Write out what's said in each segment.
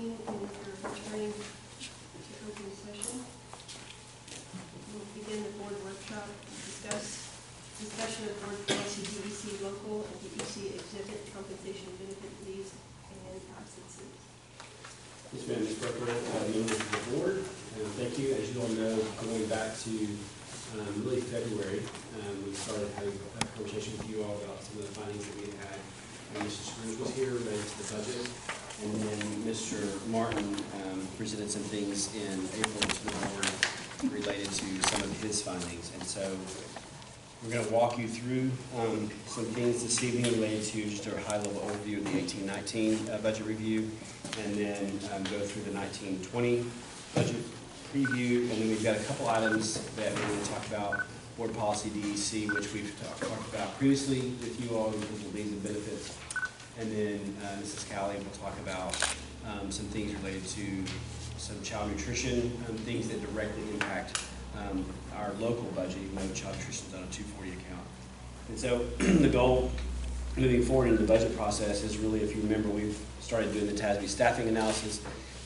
and if you're returning to open session, we'll begin the board workshop. Discussion of board policy DEC local and DEC exhibit compensation benefit leaves and absences. Yes, ma'am, Ms. Brooker, members of the board, thank you. As you all know, going back to really February, we started having a conversation with you all about some of the findings that we had. Mr. Scrooge was here related to the budget, and then Mr. Martin presented some things in April to the board related to some of his findings. And so we're going to walk you through some things this evening related to just a high-level overview of the 18-19 budget review, and then go through the 19-20 budget preview, and then we've got a couple items that we're going to talk about. Board policy DEC, which we've talked about previously with you all in terms of leaves and benefits, and then Mrs. Callie will talk about some things related to some child nutrition, things that directly impact our local budget, even though child nutrition is on a 240 account. And so the goal moving forward in the budget process is really, if you remember, we've started doing the TASB staffing analysis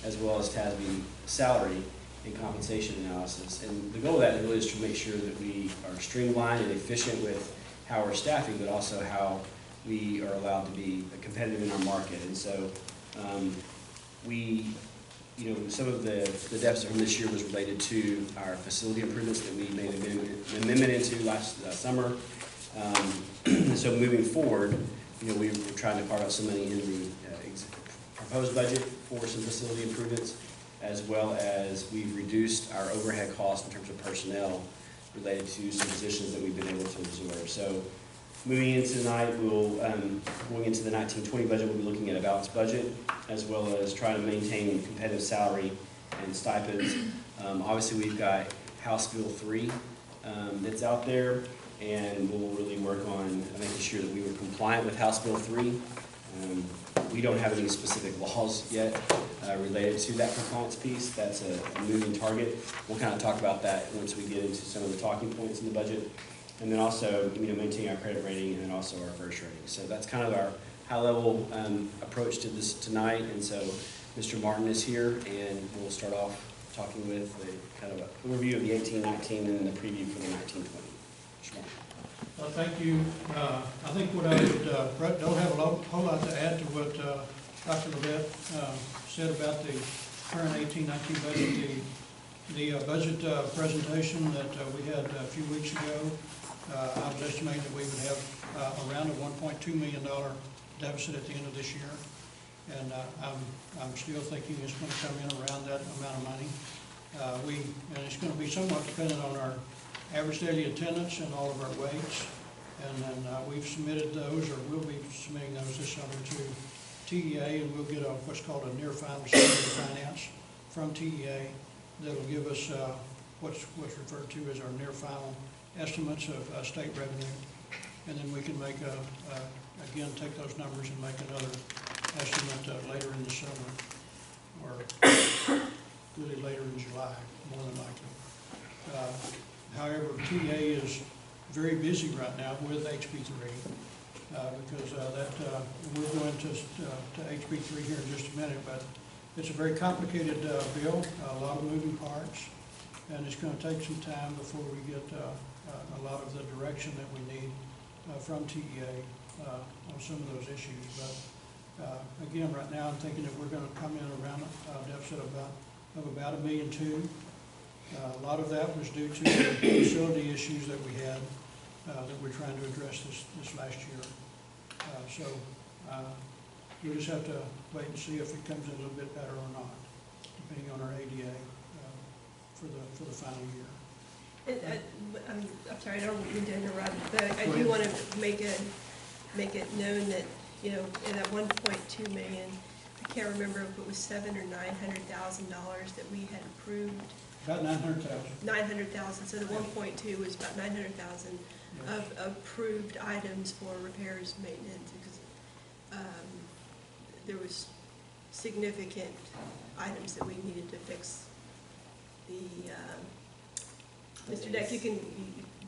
as well as TASB salary and compensation analysis. And the goal of that really is to make sure that we are streamlined and efficient with how we're staffing, but also how we are allowed to be competitive in our market. And so some of the deficit from this year was related to our facility improvements that we made an amendment into last summer. So moving forward, we're trying to carve out some money in the proposed budget for some facility improvements, as well as we've reduced our overhead costs in terms of personnel related to some positions that we've been able to absorb. So moving into tonight, going into the 19-20 budget, we'll be looking at a balanced budget, as well as trying to maintain competitive salary and stipends. Obviously, we've got House Bill 3 that's out there, and we'll really work on making sure that we were compliant with House Bill 3. We don't have any specific laws yet related to that compliance piece. That's a moving target. We'll kind of talk about that once we get into some of the talking points in the budget. And then also, maintaining our credit rating, and then also our first rating. So that's kind of our high-level approach to this tonight. And so Mr. Martin is here, and we'll start off talking with a kind of an overview of the 18-19 and then the preview for the 19-20. Mr. Martin. Well, thank you. I think what I would, don't have a whole lot to add to what Dr. Lvisd said about the current 18-19 budget. The budget presentation that we had a few weeks ago, I was estimating that we would have around a $1.2 million deficit at the end of this year. And I'm still thinking it's going to come in around that amount of money. And it's going to be somewhat dependent on our average daily attendance and all of our weights. And then we've submitted those, or we'll be submitting those this summer to TEA, and we'll get what's called a near final statement of finance from TEA that'll give us what's referred to as our near final estimates of state revenue. And then we can make again, take those numbers and make another estimate later in the summer, or really later in July, more than likely. However, TA is very busy right now with HB3 because we're going to HB3 here in just a minute, but it's a very complicated bill, a lot of moving parts, and it's going to take some time before we get a lot of the direction that we need from TEA on some of those issues. But again, right now I'm thinking that we're going to come in around a deficit of about $1.2 million. A lot of that was due to the facility issues that we had that we're trying to address this last year. So we'll just have to wait and see if it comes in a little bit better or not, depending on our ADA for the final year. I'm sorry, I don't mean to interrupt, but I do want to make it known that in that 1.2 million, I can't remember if it was $700,000 or $900,000 that we had approved. About 900,000. 900,000. So the 1.2 was about 900,000 of approved items for repairs, maintenance, because there was significant items that we needed to fix. Mr. Deck,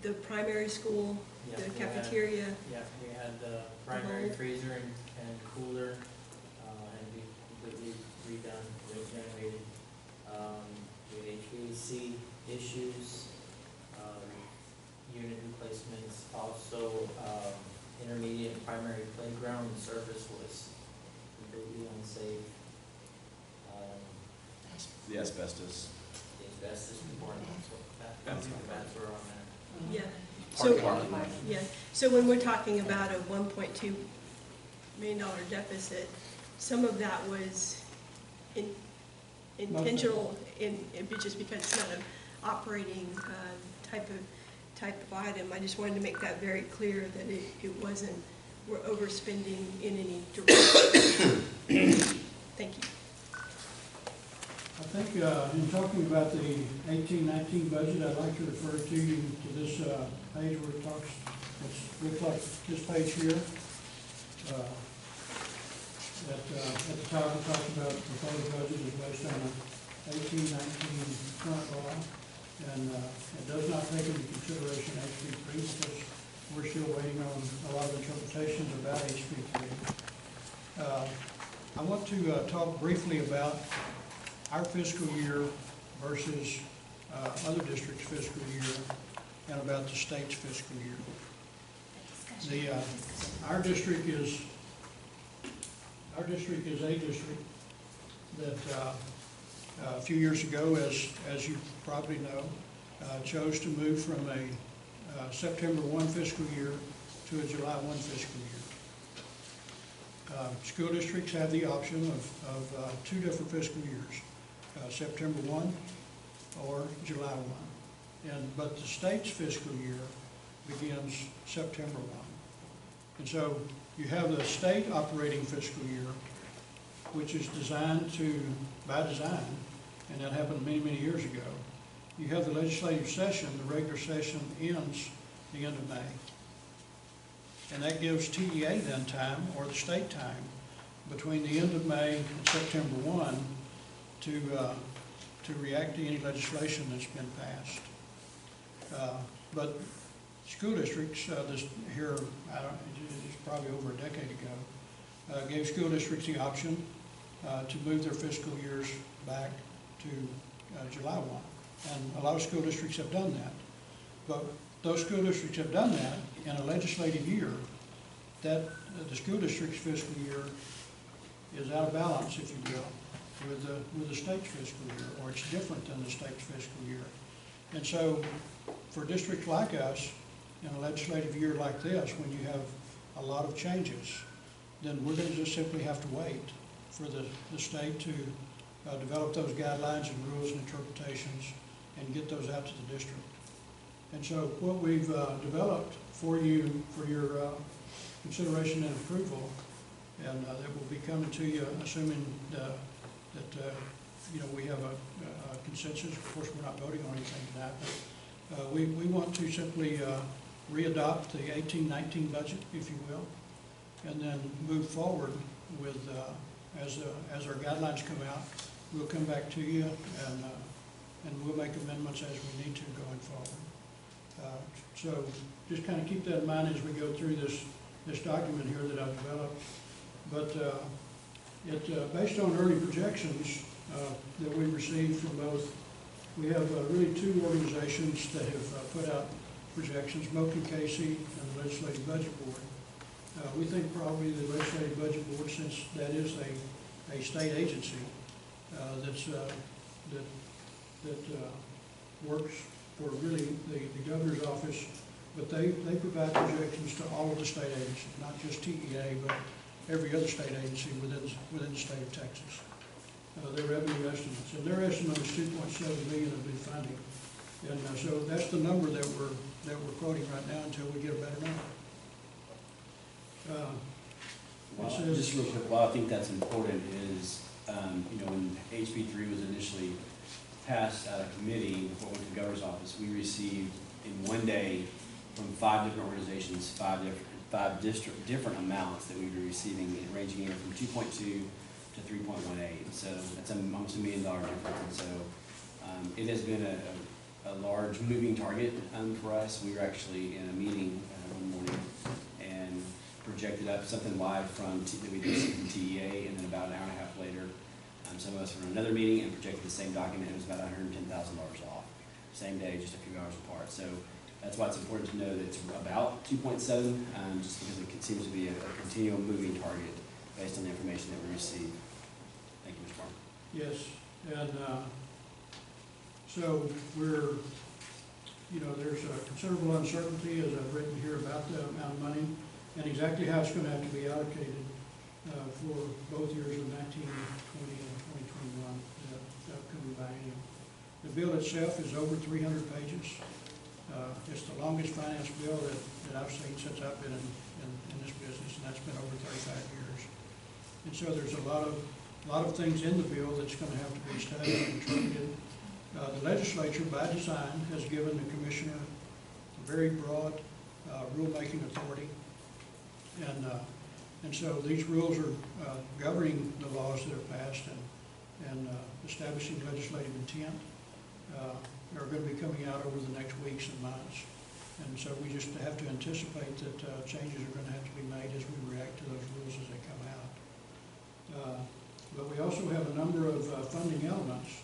the primary school, the cafeteria. We had the primary freezer and cooler, and we completely redone, renovated. We had HVAC issues, unit replacements, also, intermediate and primary playground surface was completely unsafe. The asbestos. The asbestos report, so the bats were on that. Yeah. Park So, lot. yeah, so when we're talking about a $1.2 million deficit, some of that was intentional, just because it's not an operating type of item. I just wanted to make that very clear, that it wasn't, we're overspending in any direction. Thank you. I think in talking about the 18-19 budget, I'd like to refer to you to this page where it talks, it looks like this page here. At the top, it talks about the proposed budget is based on an 18-19 current law, and it does not take into consideration HB3 because we're still waiting on a lot of interpretations about HB3. I want to talk briefly about our fiscal year versus other districts' fiscal year, and about the state's fiscal year. Our district is a district that a few years ago, as you probably know, chose to move from a September 1 fiscal year to a July 1 fiscal year. School districts have the option of two different fiscal years, September 1 or July 1. But the state's fiscal year begins September 1. And so you have the state operating fiscal year, which is designed to, by design, and that happened many, many years ago. You have the legislative session, the regular session ends the end of May. And that gives TEA then time, or the state time, between the end of May and September 1 to react to any legislation that's been passed. But school districts, this here, it's probably over a decade ago, gave school districts the option to move their fiscal years back to July 1. And a lot of school districts have done that. But those school districts have done that in a legislative year, that the school district's fiscal year is out of balance, if you will, with the state's fiscal year, or it's different than the state's fiscal year. And so for districts like us, in a legislative year like this, when you have a lot of changes, then we're going to just simply have to wait for the state to develop those guidelines and rules and interpretations and get those out to the district. And so what we've developed for you, for your consideration and approval, and that will be coming to you, assuming that we have a consensus. Of course, we're not voting on anything tonight, but we want to simply readopt the 18-19 budget, if you will, and then move forward with, as our guidelines come out, we'll come back to you and we'll make amendments as we need to going forward. So just kind of keep that in mind as we go through this document here that I've developed. But based on early projections that we received from both, we have really two organizations that have put out projections, Moak and Casey and the Legislative Budget Board. We think probably the Legislative Budget Board, since that is a state agency that works for really the governor's office, but they provide projections to all of the state agencies, not just TEA, but every other state agency within the state of Texas. Their revenue estimates, and their estimate is $2.7 million of new funding, and so that's the number that we're quoting right now until we get a better number. Just real quick, while I think that's important is, when HB3 was initially passed out of committee before it went to the governor's office, we received in one day from 5 different organizations, five different amounts that we were receiving, ranging anywhere from 2.2 to 3.18. So that's almost $1 million difference. And so it has been a large moving target for us. We were actually in a meeting one morning and projected up something live that we did from TEA, and then about an hour and a half later, Some of us were in another meeting and projected the same document, and it was about $110,000 off. Same day, just a few hours apart. So that's why it's important to know that it's about 2.7, just because it seems to be a continual moving target based on the information that we receive. Thank you, Mr. Martin. Yes, and so we're, there's a considerable uncertainty, as I've written here, about the amount of money and exactly how it's going to have to be allocated for both years of 1920 and 2021, the upcoming biennium. The bill itself is over 300 pages. It's the longest finance bill that I've seen since I've been in this business, and that's been over 35 years. And so there's a lot of things in the bill that's going to have to be studied and interpreted. The legislature, by design, has given the commissioner a very broad rulemaking authority, and so these rules are governing the laws that are passed and establishing legislative intent. Are going to be coming out over the next weeks and months. And so we just have to anticipate that changes are going to have to be made as we react to those rules as they come out. But we also have a number of funding elements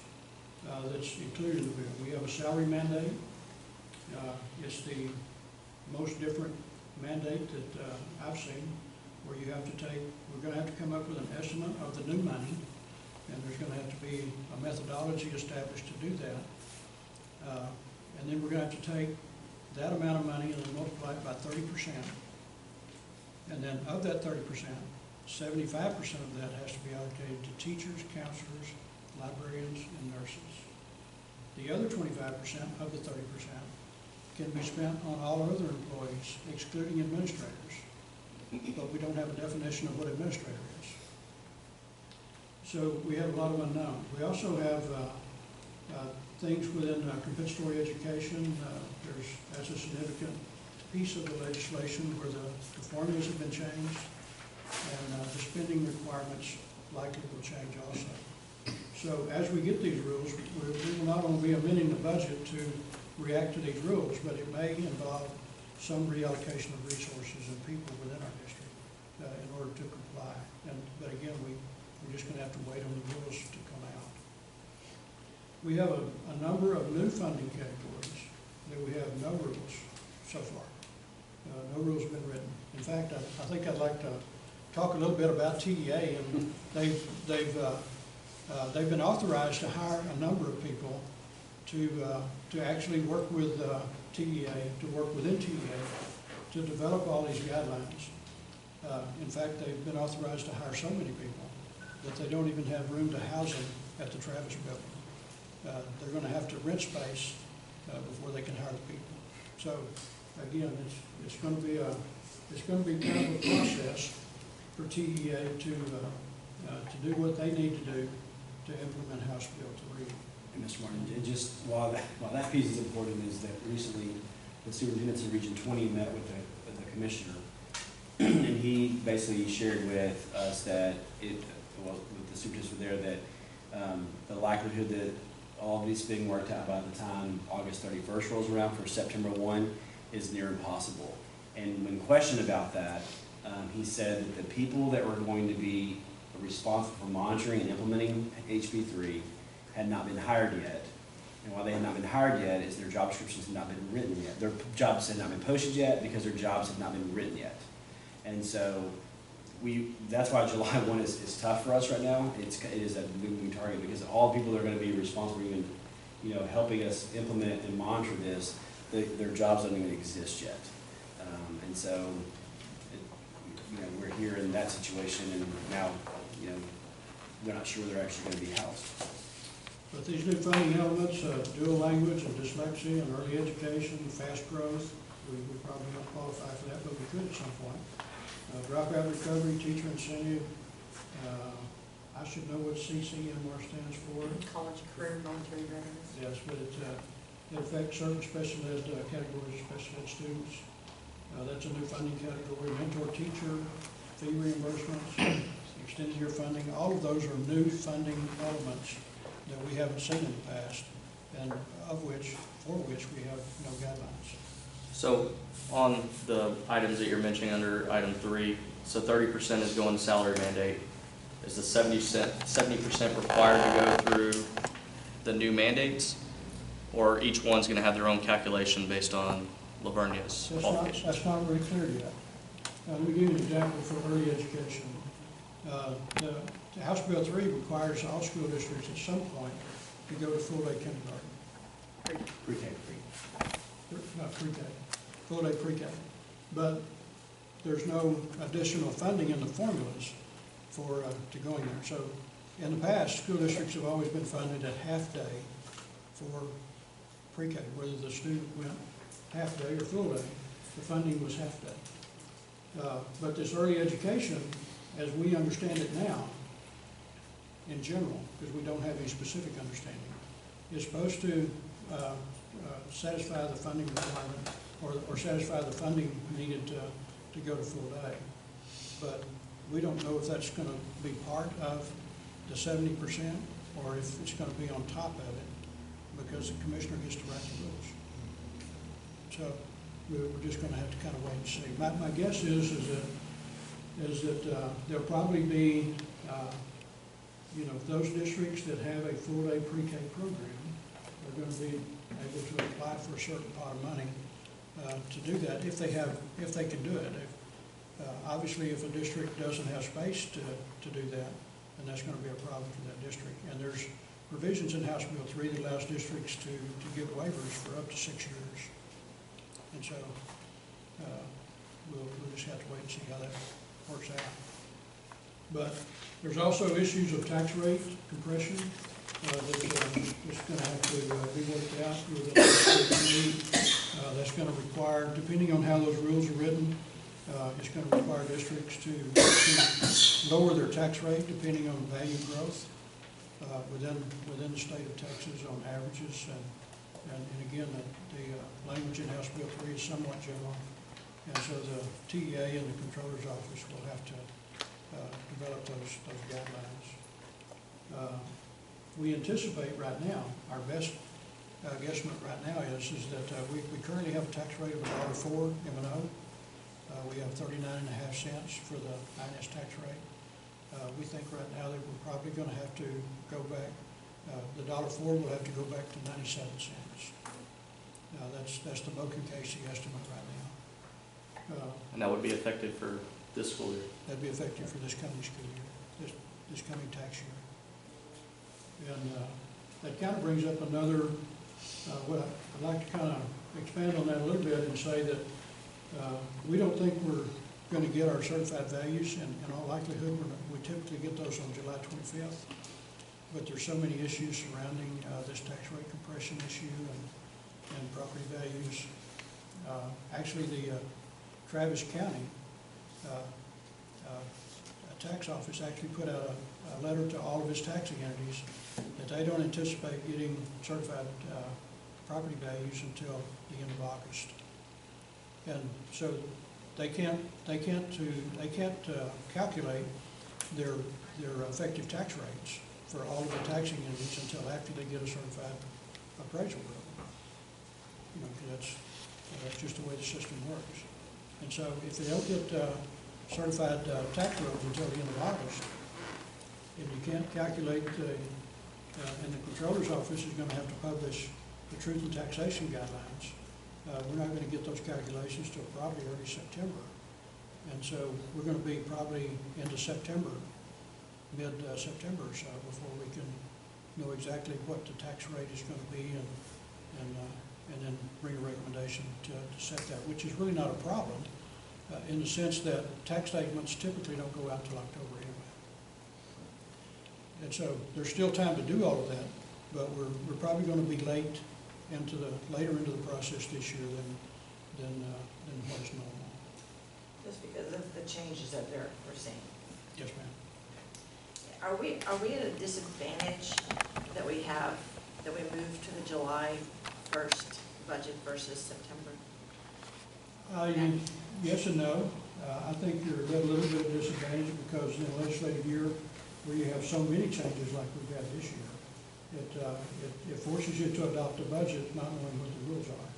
that's included in the bill. We have a salary mandate. It's the most different mandate that I've seen, where you have to we're going to have to come up with an estimate of the new money, and there's going to have to be a methodology established to do that. And then we're going to have to take that amount of money and then multiply it by 30%. And then of that 30%, 75% of that has to be allocated to teachers, counselors, librarians, and nurses. The other 25% of the 30% can be spent on all other employees, excluding administrators. But we don't have a definition of what administrator is. So we have a lot of unknown. We also have things within compensatory education. That's a significant piece of the legislation where the formulas have been changed, and the spending requirements likely will change also. So as we get these rules, we will not only be amending the budget to react to these rules, but it may involve some reallocation of resources and people within our district in order to comply. But again, we're just going to have to wait on the rules to come out. We have a number of new funding categories that we have no rules so far. No rules have been written. In fact, I think I'd like to talk a little bit about TEA, and they've been authorized to hire a number of people to actually work with TEA, to work within TEA, to develop all these guidelines. In fact, they've been authorized to hire so many people that they don't even have room to house them at the Travis building. They're going to have to rent space before they can hire the people. So again, it's going to be kind of a process for TEA to do what they need to do to implement House Bill 3. And Mr. Martin, and just while that piece is important, is that recently the superintendents of Region 20 met with the commissioner, and he basically shared with us that with the superintendents were there, that the likelihood that all of these being worked out by the time August 31st rolls around for September 1 is near impossible. And when questioned about that, he said that the people that were going to be responsible for monitoring and implementing HB 3 had not been hired yet. And why they had not been hired yet is their job descriptions had not been written yet. Their jobs had not been posted yet because their jobs had not been written yet. And so that's why July 1 is tough for us right now. It is a moving target because all the people that are going to be responsible for even, helping us implement and monitor this, their jobs don't even exist yet. And so, we're here in that situation, and now, they're not sure they're actually going to be housed. But these new funding elements, dual language and dyslexia and early education, fast growth, we probably don't qualify for that, but we could at some point. Dropout recovery, teacher incentive. I should know what CCMR stands for. College Career Voluntary Readiness. Yes, but it affects certain special ed categories of special ed students. That's a new funding category. Mentor teacher, fee reimbursements, extended year funding. All of those are new funding elements that we haven't seen in the past, and for which we have no guidelines. So on the items that you're mentioning under item 3, so 30% is going to salary mandate. is the 70% required to go through the new mandates? Or each one's gonna have their own calculation based on Lavernia's qualifications? That's not very clear yet. Let me give you an example for early education. The House Bill 3 requires all school districts at some point to go to full-day kindergarten. Pre-K. Not pre-K, full-day pre-K. But there's no additional funding in the formulas for, to going there. So in the past, school districts have always been funded at half-day for pre-K, whether the student went half-day or full-day, the funding was half-day. But this early education, as we understand it now, in general, because we don't have any specific understanding, is supposed to satisfy the funding requirement or satisfy the funding needed to go to full day. But we don't know if that's going to be part of the 70% or if it's going to be on top of it, because the commissioner gets to write the rules. So we're just going to have to kind of wait and see. My guess is that there'll probably be, those districts that have a full-day pre-K program are going to be able to apply for a certain pot of money to do that if they can do it. Obviously, if a district doesn't have space to do that, then that's going to be a problem for that district. And there's provisions in House Bill 3 that allows districts to give waivers for up to 6 years. And so we'll just have to wait and see how that works out. But there's also issues of tax rate compression that's going to have to be worked out with the that's going to require, depending on how those rules are written, it's going to require districts to lower their tax rate depending on value growth within the state of Texas on averages. And again, the language in House Bill 3 is somewhat general. And so the TEA and the Comptroller's Office will have to develop those guidelines. We anticipate right now, our best guesstimate right now is that we currently have a tax rate of $1.04 M&O. We have 39.5 cents for the INS tax rate. We think right now that we're probably going to have to go back, the $1.04 will have to go back to 97 cents. That's the Moken Casey estimate right now. And that would be effective for this school year? That'd be effective for this coming school year, this coming tax year. And that kind of brings up another, what I'd like to kind of expand on that a little bit and say that we don't think we're going to get our certified values, and in all likelihood we typically get those on July 25th. But there's so many issues surrounding this tax rate compression issue and property values. Actually, the Travis County tax office actually put out a letter to all of its taxing entities that they don't anticipate getting certified property values until the end of August. And so they can't calculate their effective tax rates for all of the taxing entities until after they get a certified appraisal bill. Because that's just the way the system works. And so if they don't get certified tax rolls until the end of August, and you can't calculate, and the Comptroller's Office is going to have to publish the Truth in Taxation Guidelines. We're not going to get those calculations till probably early September. And so we're going to be probably into September, mid-September or so, before we can know exactly what the tax rate is going to be and then bring a recommendation to set that, which is really not a problem in the sense that tax statements typically don't go out until October anyway. And so there's still time to do all of that, but we're probably going to be later into the process this year than what is normal. Just because of the changes that we're seeing. Yes, ma'am. Are we at a disadvantage that we moved to the July 1st budget versus September? Yes and no. I think you're at a little bit of disadvantage because in a legislative year where you have so many changes like we've had this year, it forces you to adopt a budget not knowing what the rules are.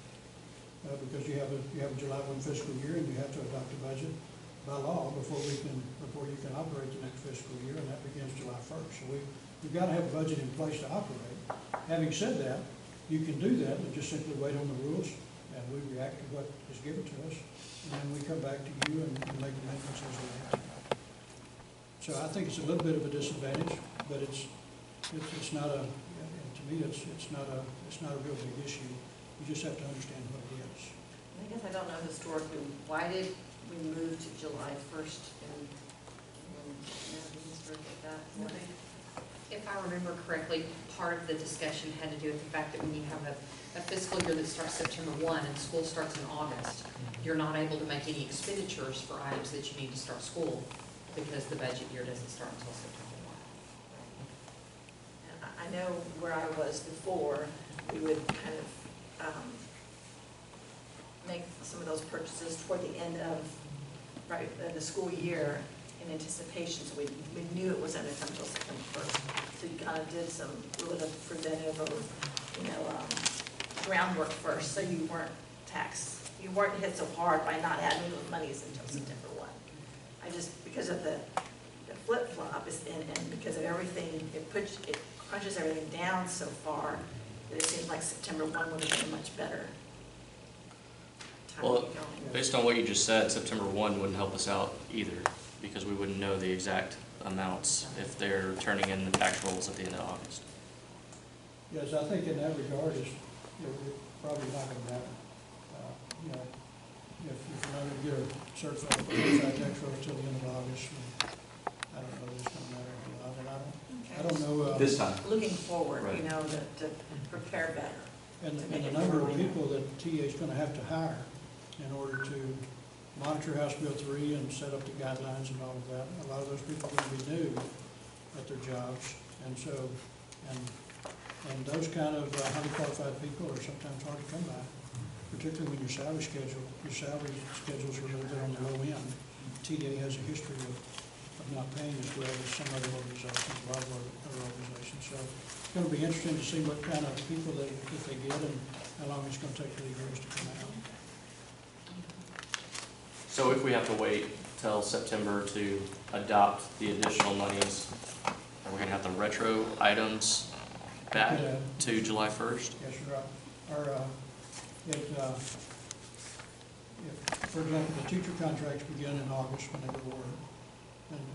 Because you have a July 1 fiscal year and you have to adopt a budget by law before you can operate the next fiscal year, and that begins July 1st. So we've got to have a budget in place to operate. Having said that, you can do that and just simply wait on the rules, and we react to what is given to us, and then we come back to you and make amendments as we have to. So I think it's a little bit of a disadvantage, but it's not a, to me, it's not a real big issue. You just have to understand what it is. I guess I don't know historically, why did we move to July 1st and like that? If I remember correctly, part of the discussion had to do with the fact that when you have a fiscal year that starts September 1 and school starts in August, you're not able to make any expenditures for items that you need to start school because the budget year doesn't start until September 1. And I know where I was before, we would kind of make some of those purchases toward the end of the school year in anticipation, so we knew it wasn't until September 1st. So you kind of did some little preventive or, groundwork first, so you weren't hit so hard by not adding those monies until September 1. Because of the flip-flop and because of everything, it crunches everything down so far that it seems like September 1 would have been a much better time to Well, get going. based on what you just said, September 1 wouldn't help us out either, because we wouldn't know the exact amounts if they're turning in the tax rolls at the end of August. Yes, I think in that regard, it's probably not going to matter. If you're not going to get a certified tax roll till the end of August, I don't know if it's going to matter a lot. And I don't know. This time. Looking forward, Right. to prepare better. And to make the it number of more people that TA is going to have to hire in order to monitor House Bill 3 and set up the guidelines and all of that. A lot of those people are going to be new at their jobs, and so, and those kind of highly qualified people are sometimes hard to come by, particularly when your salary schedules are a little bit on the low end. TA has a history of not paying as well as some other organizations, a lot of other organizations. So it's going to be interesting to see what kind of people that they get and how long it's going to take for the years to come out. So if we have to wait till September to adopt the additional monies, are we gonna have to retro items back Yeah. to July 1st? Yes, you're right. For example, the teacher contracts begin in August when they go to work.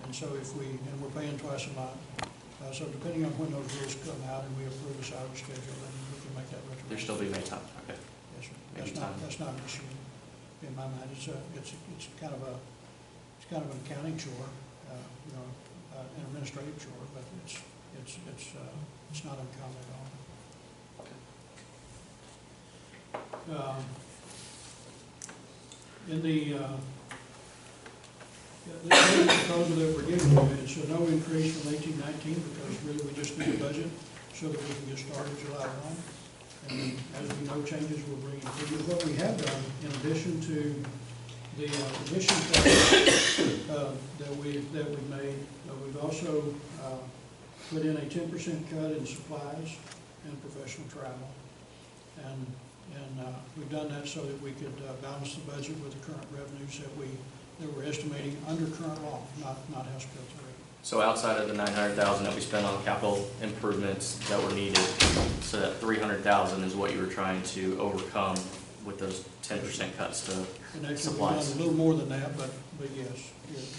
And so and we're paying twice a month. So depending on when those rules come out and we approve the salary schedule, then we can make that retroactive. There still be May time, okay. Yes, sir. Maybe That's not an issue in my mind. It's kind of an accounting chore, an administrative chore, but it's not uncommon at all. In the proposal that we're giving you, it shows no increase from 1819 because really we just need a budget so that we can get started July 1. And as we know, changes will bring in. What we have done, in addition to the addition that we've made, we've also put in a 10% cut in supplies and professional travel. And we've done that so that we could balance the budget with the current revenues that we're estimating under current law, not House Bill 3. So outside of the $900,000 that we spent on capital improvements that were needed, so that $300,000 is what you were trying to overcome with those 10% cuts to And actually, we've supplies. done a little more than that, but yes,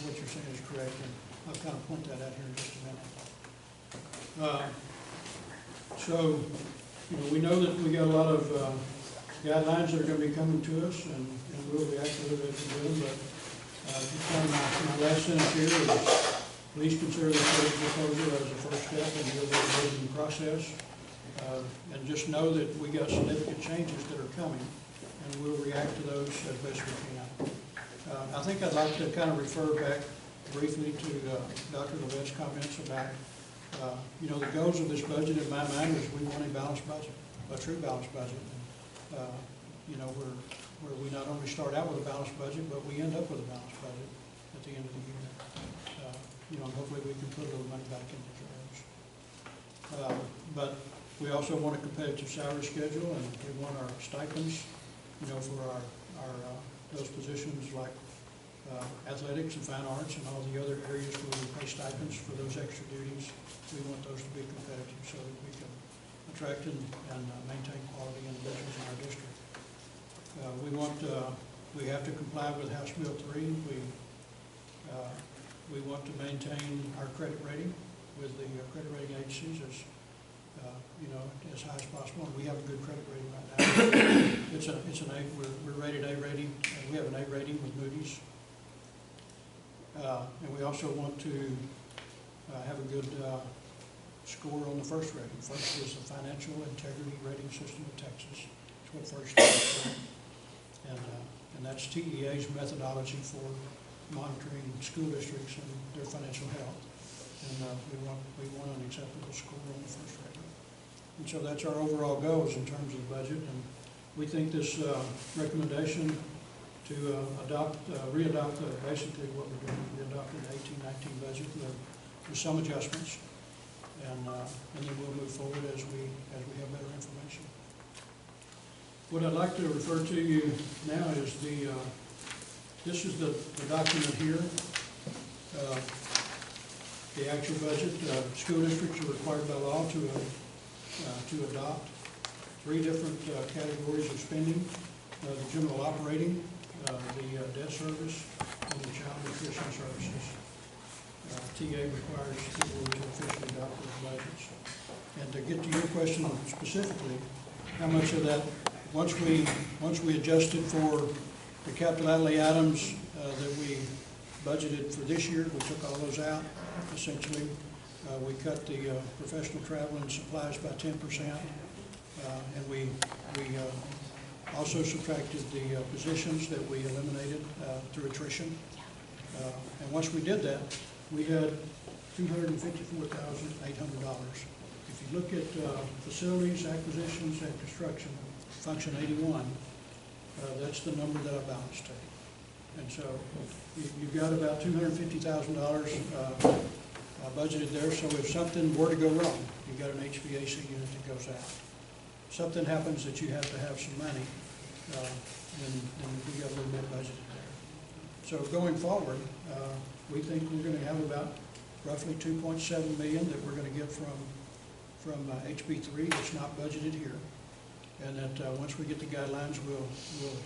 what you're saying is correct, and I'll kind of point that out here in just a minute. So, we know that we got a lot of guidelines that are going to be coming to us, and we'll react to it as we do, but my last sentence here is, please consider this budget proposal as a first step in the overall budgeting process, and just know that we got significant changes that are coming, and we'll react to those as best we can. I think I'd like to kind of refer back briefly to Dr. Lvisd's comments about, the goals of this budget in my mind is we want a balanced budget, a true balanced budget. Where we not only start out with a balanced budget, but we end up with a balanced budget at the end of the year. And hopefully we can put a little money back into reserves. But we also want a competitive salary schedule, and we want our stipends, for our those positions like athletics and fine arts and all the other areas where we pay stipends for those extra duties. We want those to be competitive so that we can attract and maintain quality individuals in our district. We have to comply with House Bill 3. We want to maintain our credit rating with the credit rating agencies as as high as possible. And we have a good credit rating right now. It's an A. We're rated A rating. We have an A rating with Moody's. And we also want to have a good score on the FIRST rating. FIRST is the Financial Integrity Rating System of Texas. That's what FIRST stands for. And that's TEA's methodology for monitoring school districts and their financial health. And we want an acceptable score on the FIRST rating. And so that's our overall goals in terms of the budget. And we think this recommendation to re-adopt basically what we're doing. We adopted the 18-19 budget with some adjustments, and then we'll move forward as we have better information. What I'd like to refer to you now is this is the document here, the actual budget. School districts are required by law to adopt 3 different categories of spending: the general operating, the debt service, and the child nutrition services. TA requires people to officially adopt those budgets. And to get to your question specifically, how much of that, once we adjusted for the capital outlay items that we budgeted for this year, we took all those out, essentially. We cut the professional travel and supplies by 10%, and we also subtracted the positions that we eliminated through attrition. And once we did that, we had $254,800. If you look at facilities, acquisitions, and construction, function 81, that's the number that our balance take. And so you've got about $250,000 budgeted there. So if something were to go wrong, you've got an HVAC unit that goes out. Something happens that you have to have some money, then we got a little bit budgeted there. So going forward, we think we're going to have about roughly $2.7 million that we're going to get from HB3 that's not budgeted here. And that once we get the guidelines, we'll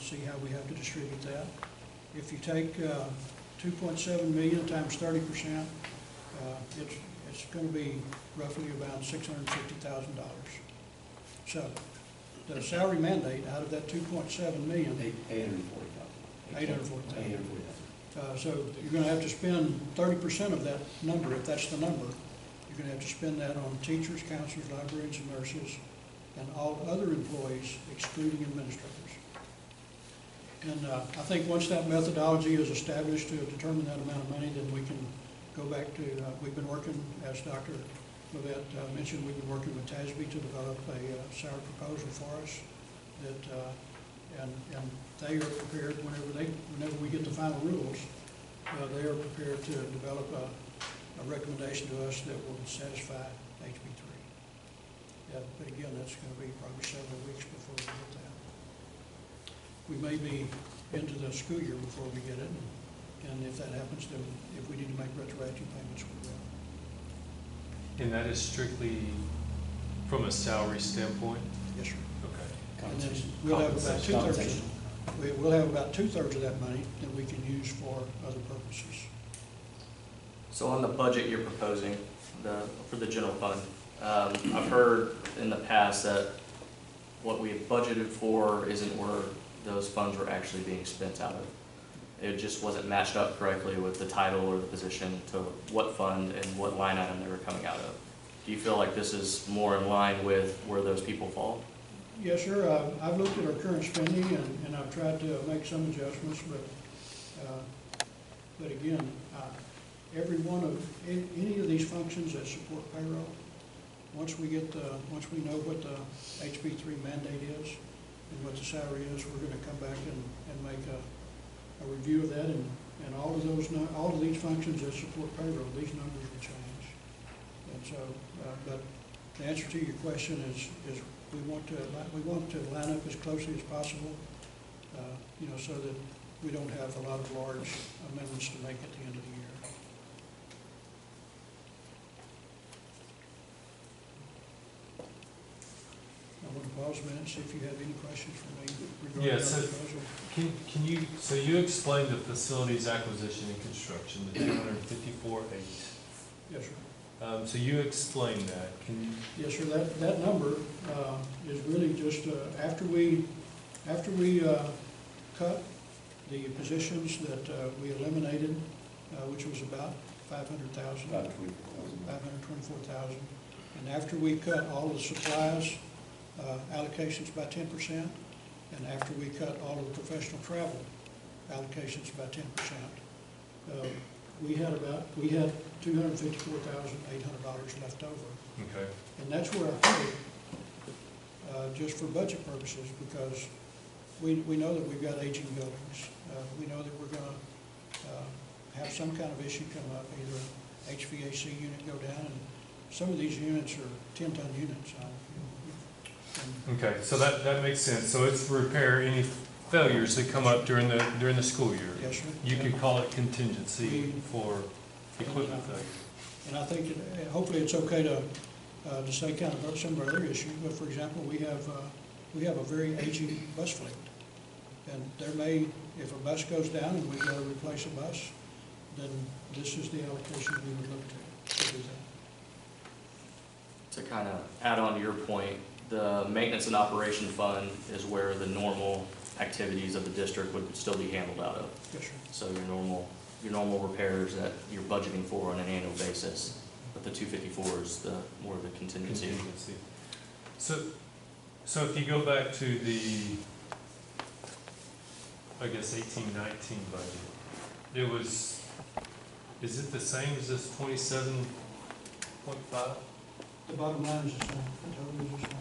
see how we have to distribute that. If you take 2.7 million times 30%, it's going to be roughly about $650,000. So the salary mandate out of that 2.7 million, 840,000. So you're going to have to spend 30% of that number, if that's the number. You're going to have to spend that on teachers, counselors, librarians, and nurses, and all other employees, excluding administrators. And I think once that methodology is established to determine that amount of money, then we can go back to, we've been working, as Dr. Lvisd mentioned, we've been working with TASB to develop a salary proposal for us that, and they are prepared whenever we get the final rules, they are prepared to develop a recommendation to us that will satisfy HB3. Yeah, but again, that's going to be probably several weeks before we get that. We may be into the school year before we get it, and if that happens, then if we need to make retroactive payments, we will. And that is strictly from a salary standpoint? Yes, sir. Okay. And then we'll have about two-thirds. We'll have about 2/3 of that money that we can use for other purposes. So on the budget you're proposing, for the general fund, I've heard in the past that what we have budgeted for isn't where those funds were actually being spent out of. It just wasn't matched up correctly with the title or the position to what fund and what line item they were coming out of. Do you feel like this is more in line with where those people fall? Yes, sir. I've looked at our current spending and I've tried to make some adjustments, but again, every one of any of these functions that support payroll, once we know what the HB3 mandate is and what the salary is, we're going to come back and make a review of that, and all of these functions that support payroll, these numbers will change. And so, but the answer to your question is we want to line up as closely as possible, so that we don't have a lot of large amendments to make at the end of the year. I want to pause a minute and see if you have any questions for me regarding Yeah, our so proposal. can you, so you explained the facilities acquisition and construction, the 254.8. Yes, sir. So you explained that, can you? Yes, sir, that number is really just, after we cut the positions that we eliminated, which was about 500,000. About 24,000. 524,000. And after we cut all the supplies allocations by 10%, and after we cut all of the professional travel allocations by 10%, we had $254,800 left over. Okay. And that's where I put it, just for budget purposes, because we know that we've got aging buildings. We know that we're gonna have some kind of issue come up, either an HVAC unit go down, and some of these units are 10-ton units. Okay, so that makes sense. So it's to repair any failures that come up during the school year. Yes, sir. You could call it contingency for equipment And, failure. And I think, hopefully it's okay to say kind of some of our other issues, but for example, we have a very aging bus fleet. And there may, if a bus goes down and we've got to replace a bus, then this is the allocation we would look to do that. To kind of add on to your point, the maintenance and operation fund is where the normal activities of the district would still be handled out of. Yes, sir. So your normal repairs that you're budgeting for on an annual basis, but the 254 is the more of the contingency. So if you go back to the, I guess, 18-19 budget, it was, is it the same as this 27.5? The bottom line is the same. The total is the same.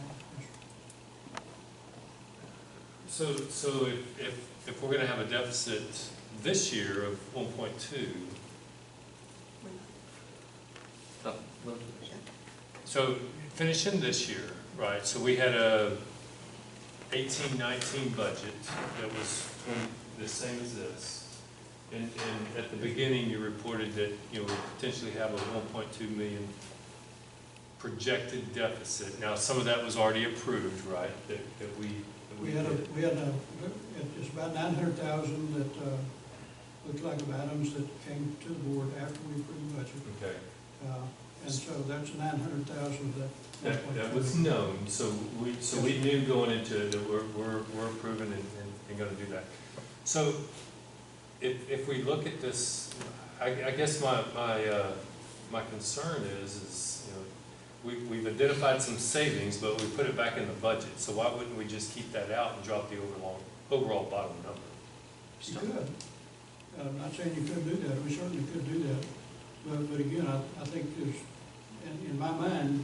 Yes, So if we're gonna have a deficit this year of 1.2, so finishing this year, right, so we had a 18-19 budget that was the same as this. And at the beginning, you reported that, we potentially have a 1.2 million projected deficit. Now, some of that was already approved, right, that we did. It's about 900,000 that looked like items that came to the board after we approved the budget. Okay. And so that's 900,000 That was known, so we knew going into it that we're approving and gonna do that. So if we look at this, I guess my concern is we've identified some savings, but we put it back in the budget. So why wouldn't we just keep that out and drop the overall bottom number? You could. I'm not saying you couldn't do that. We certainly could do that. But again, I think there's, in my mind,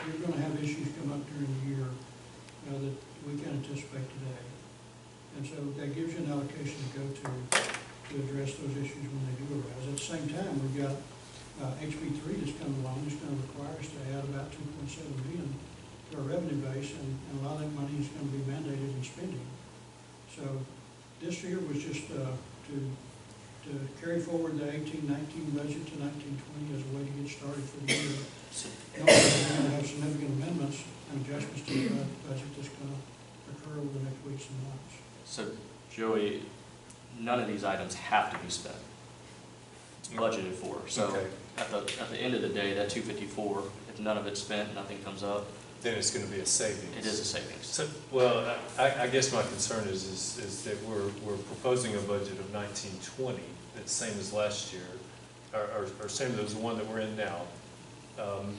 you're going to have issues come up during the year that we can anticipate today. And so that gives you an allocation to go to address those issues when they do arise. At the same time, we've got HB3 that's come along. It's going to require us to add about 2.7 million to our revenue base, and a lot of that money is going to be mandated in spending. So this year was just to carry forward the 18-19 budget to 19-20 as a way to get started for the year. We're going to have significant amendments and adjustments to the budget that's going to occur over the next weeks and months. So, Joey, none of these items have to be spent. It's budgeted for. So Okay. at the end of the day, that 254, if none of it's spent, nothing comes up, Then it's gonna be a savings. it is a savings. So, well, I guess my concern is that we're proposing a budget of 1920, that's same as last year, or same as the one that we're in now,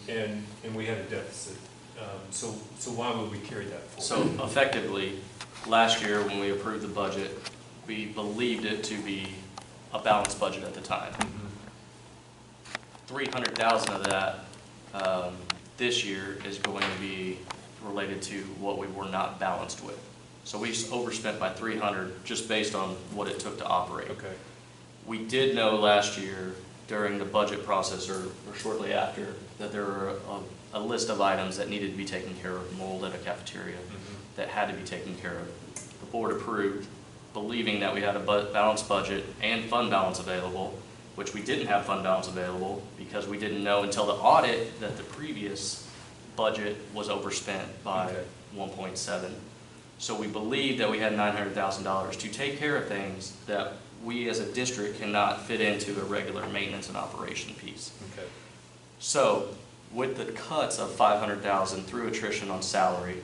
and we had a deficit. So why would we carry that forward? So effectively, last year when we approved the budget, we believed it to be a balanced budget at the time. 300,000 of that this year is going to be related to what we were not balanced with. So we overspent by 300 just based on what it took to operate. Okay. We did know last year during the budget process or shortly after that there were a list of items that needed to be taken care of, mold at a cafeteria, that had to be taken care of. The board approved believing that we had a balanced budget and fund balance available, which we didn't have fund balance available because we didn't know until the audit that the previous budget was overspent by Okay. 1.7. So we believed that we had $900,000 to take care of things that we as a district cannot fit into a regular maintenance and operation piece. Okay. So with the cuts of 500,000 through attrition on salary,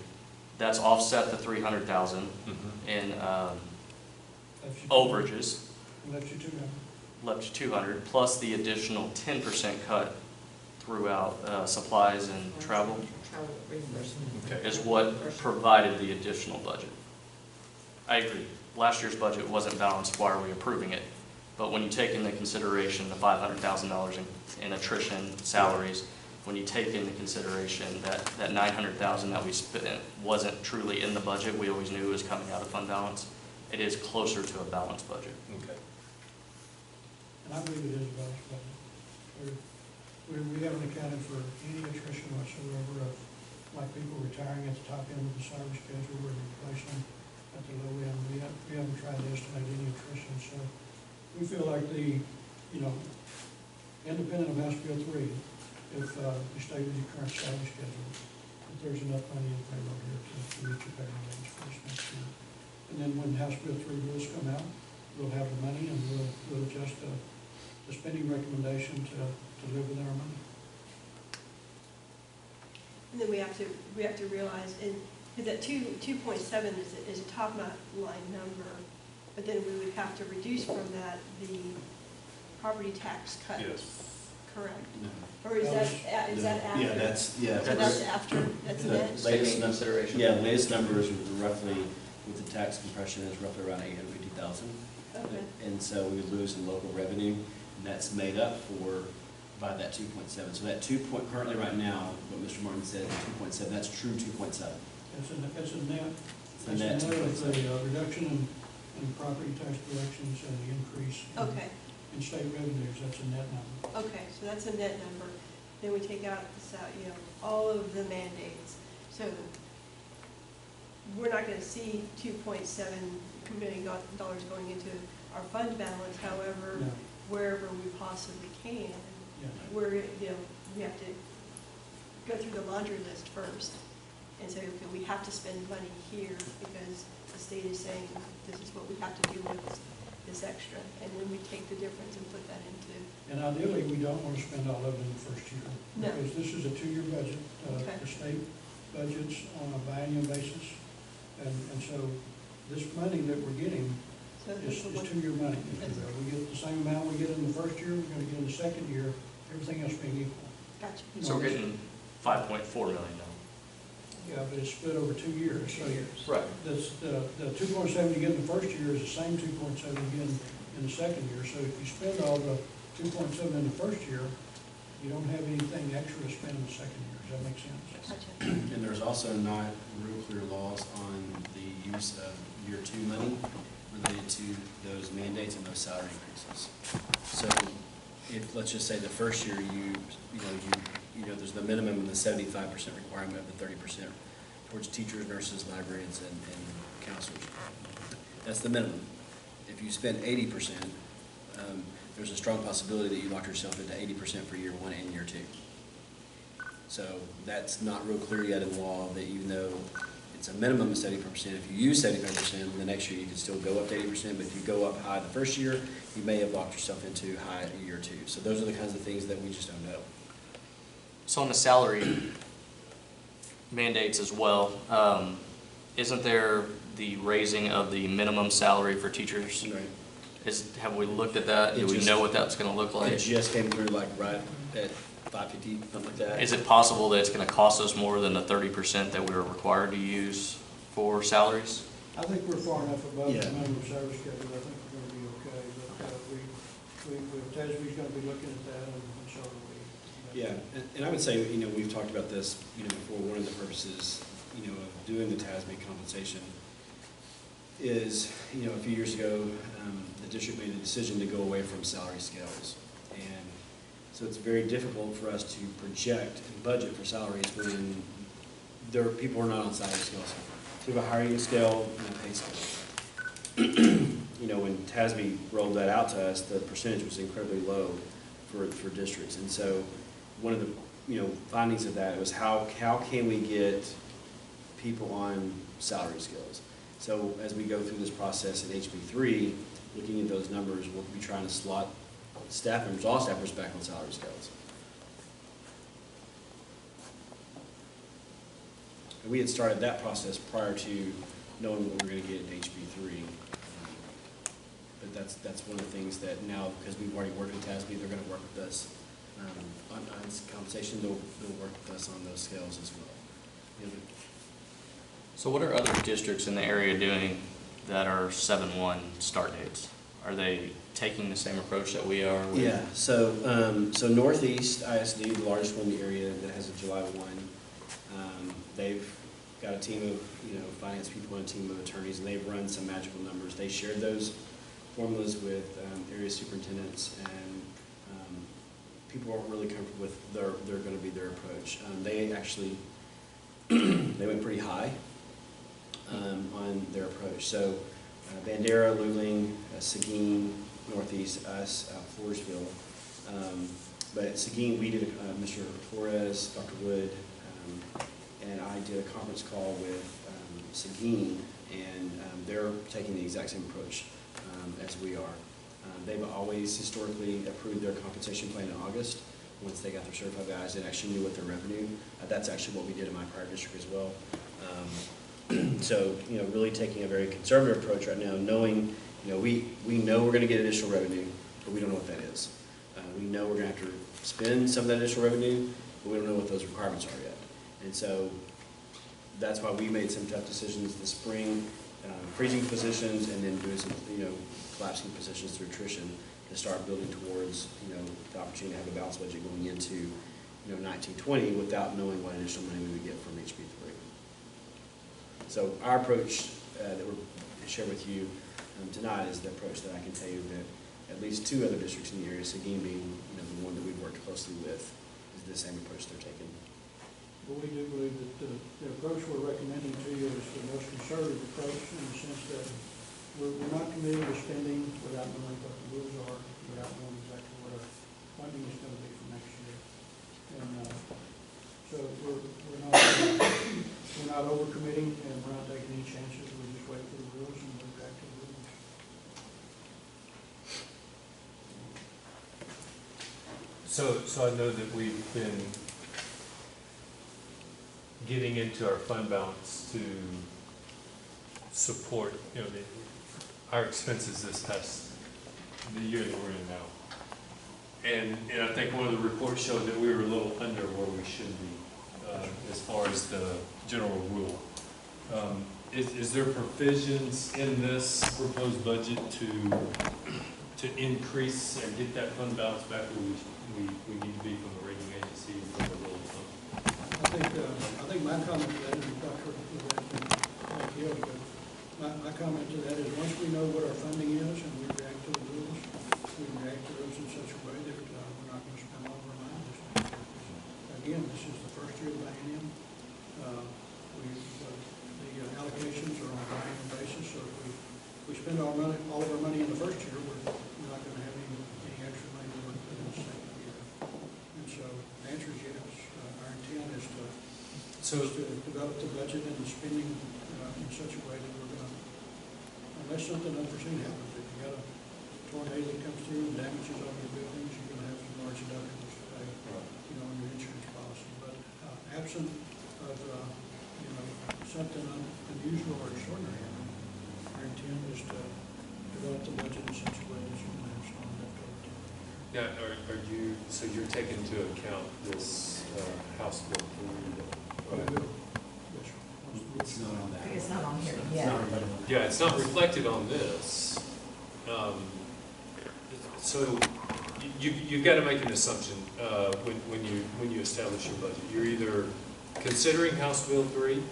that's offset the 300,000 in overages, Let you two know. left you 200, plus the additional 10% cut throughout supplies and travel Travel reimbursement. Okay. is what provided the additional budget. I agree, last year's budget wasn't balanced, why are we approving it? But when you take into consideration the $500,000 in attrition salaries, when you take into consideration that 900,000 that we spent wasn't truly in the budget, we always knew it was coming out of fund balance, it is closer to a balanced budget. Okay. And I believe it is a balanced budget. We haven't accounted for any attrition whatsoever of, like, people retiring at the top end of the salary schedule or replacing at the low end. We haven't tried to estimate any attrition, so we feel like independent of House Bill 3, if you stay with your current salary schedule, that there's enough money in payroll here to meet your payroll needs for this next year. And then when House Bill 3 rules come out, we'll have the money and we'll adjust the spending recommendation to live with our money. And then we have to realize, that 2.7 is a top line number, but then we would have to reduce from that the property tax cut. Yes. Correct? No. Or is that after? Yeah, So that's after, that's The net? Taking into consideration. Yeah, latest numbers are roughly, with the tax compression, is roughly around 850,000. Okay. And so we would lose in local revenue, and that's made up for by that 2.7. So that currently right now, what Mr. Martin said, 2.7, that's true 2.7. It's a net. It's a net of 2.7. the reduction in property tax collections and the increase Okay, in state revenues, that's a net number. okay, so that's a net number. Then we take out all of the mandates. So we're not gonna see $2.7 million going into our fund balance. However, No, wherever we possibly can, yeah. we have to go through the laundry list first and say, okay, we have to spend money here because the state is saying this is what we have to do with this extra. And then we take the difference and put that into. And ideally, we don't want to spend all of it in the first year. No. Because this is a two-year budget. Okay. The state budgets on a biennial basis. And so this money that we're getting So is two-year money. We get the same amount we get in the first year, we're going to get in the second year, everything else being equal. Gotcha. So we're getting $5.4 million now. Yeah, but it's split over 2 years. So Right. the 2.7 you get in the first year is the same 2.7 you get in the second year. So if you spend all the 2.7 in the first year, you don't have anything extra to spend in the second year. Does that make sense? Gotcha. And there's also not real clear laws on the use of year 2 money related to those mandates and those salary increases. So if, let's just say the first year there's the minimum and the 75% requirement of the 30% towards teachers, nurses, librarians, and counselors. That's the minimum. If you spend 80%, there's a strong possibility that you lock yourself into 80% for year 1 and year 2. So that's not real clear yet in law that even though it's a minimum of 75%, if you use 75%, the next year you can still go up to 80%, but if you go up high the first year, you may have locked yourself into high year 2. So those are the kinds of things that we just don't know. So on the salary mandates as well, isn't there the raising of the minimum salary for teachers? Right. Have we looked at that? Do we know what that's gonna look It like? just came through like right at 550, something like that. Is it possible that it's gonna cost us more than the 30% that we're required to use for salaries? I think we're far enough above Yeah. the minimum salary schedule, I think we're going to be okay. But TASB's going to be looking at that, and so are we. Yeah, and I would say, we've talked about this, before. One of the purposes, of doing the TASB compensation is, a few years ago, the district made a decision to go away from salary scales. And so it's very difficult for us to project and budget for salaries when people are not on salary scales. So we have a hiring scale and a pay scale. when TASB rolled that out to us, the percentage was incredibly low for districts. And so one of the, findings of that was how can we get people on salary scales? So as we go through this process at HB3, looking at those numbers, we'll be trying to slot staff members, all staff members back on salary scales. And we had started that process prior to knowing what we were going to get at HB3. But that's one of the things that now, because we've already worked with TASB, they're going to work with us on compensation. They'll work with us on those scales as well. So what are other districts in the area doing that are 7/1 start dates? Are they taking the same approach that we are? With? Yeah, so Northeast ISD, the largest one in the area that has a July 1, they've got a team of finance people and a team of attorneys, and they've run some magical numbers. They shared those formulas with area superintendents, and people aren't really comfortable with they're going to be their approach. They actually they went pretty high on their approach. So Bandera, Luling, Seguin, Northeast, us, Floresville. But at Seguin, we did Mr. Flores, Dr. Wood, and I did a conference call with Seguin, and they're taking the exact same approach as we are. They've always historically approved their compensation plan in August. Once they got their certified guys, they actually knew what their revenue. That's actually what we did in my prior district as well. So, really taking a very conservative approach right now, knowing, we know we're going to get additional revenue, but we don't know what that is. We know we're going to have to spend some of that additional revenue, but we don't know what those requirements are yet. And so that's why we made some tough decisions this spring, freezing positions and then doing some, collapsing positions through attrition to start building towards, the opportunity to have a balanced budget going into, 1920 without knowing what additional money we would get from HB3. So our approach that we're share with you tonight is the approach that I can tell you that at least 2 other districts in the area, Seguin being, the one that we've worked closely with, is the same approach they're taking. But we do believe that the approach we're recommending to you is the most conservative approach in the sense that we're not committing to spending without knowing what the rules are, without knowing exactly what our funding is going to be for next year. And so we're not overcommitting, and we're not taking any chances. We just wait for the rules and move back to the rules. So I know that we've been getting into our fund balance to support, our expenses this past, the year that we're in now. And I think one of the reports showed that we were a little under where we should be as far as the general rule. Is there provisions in this proposed budget to increase and get that fund balance back where we need to be from the rating agency and from the rule of thumb? I think my comment to that is, Dr. Lvisd, but my comment to that is once we know what our funding is and we react to the rules, we react to those in such a way that we're not going to spend all of our money this next year. Again, this is the first year of the biennium. The allocations are on a biennial basis, so if we spend all of our money in the first year, we're not going to have any extra money to work with in the second year. And so the answer is yes. Our intent is to develop the budget and the spending in such a way that we're going to, unless something unforeseen happens, if you got a tornado that comes through and damages all your buildings, you're going to have some large deductibles to pay, on your insurance policy. But absent of, something unusual or extraordinary happening, our intent is to develop the budget in such a way that you're going to have strong leftover. Yeah, so you're taking into account this House Bill 3? It's not on that. It's not on here It's yet. not reflected on that. Yeah, it's not reflected on this. So you've got to make an assumption when you establish your budget. You're either considering House Bill 3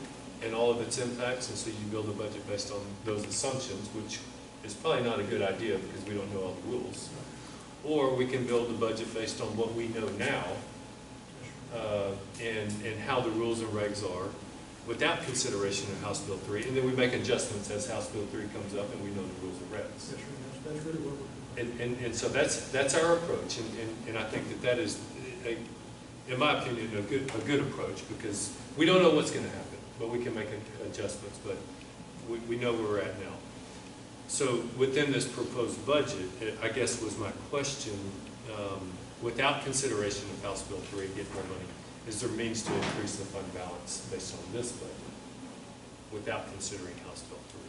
and all of its impacts, and so you build a budget based on those assumptions, which is probably not a good idea because we don't know all the rules. Or we can build a budget based on what we know now and how the rules and regs are, without consideration of House Bill 3, and then we make adjustments as House Bill 3 comes up and we know the rules and regs. Yes, sir, yes. really what we're. And so that's our approach, and I think that is, in my opinion, a good approach, because we don't know what's gonna happen, but we can make adjustments, but we know where we're at now. So within this proposed budget, I guess was my question, without consideration of House Bill 3, get more money, is there means to increase the fund balance based on this budget, without considering House Bill 3?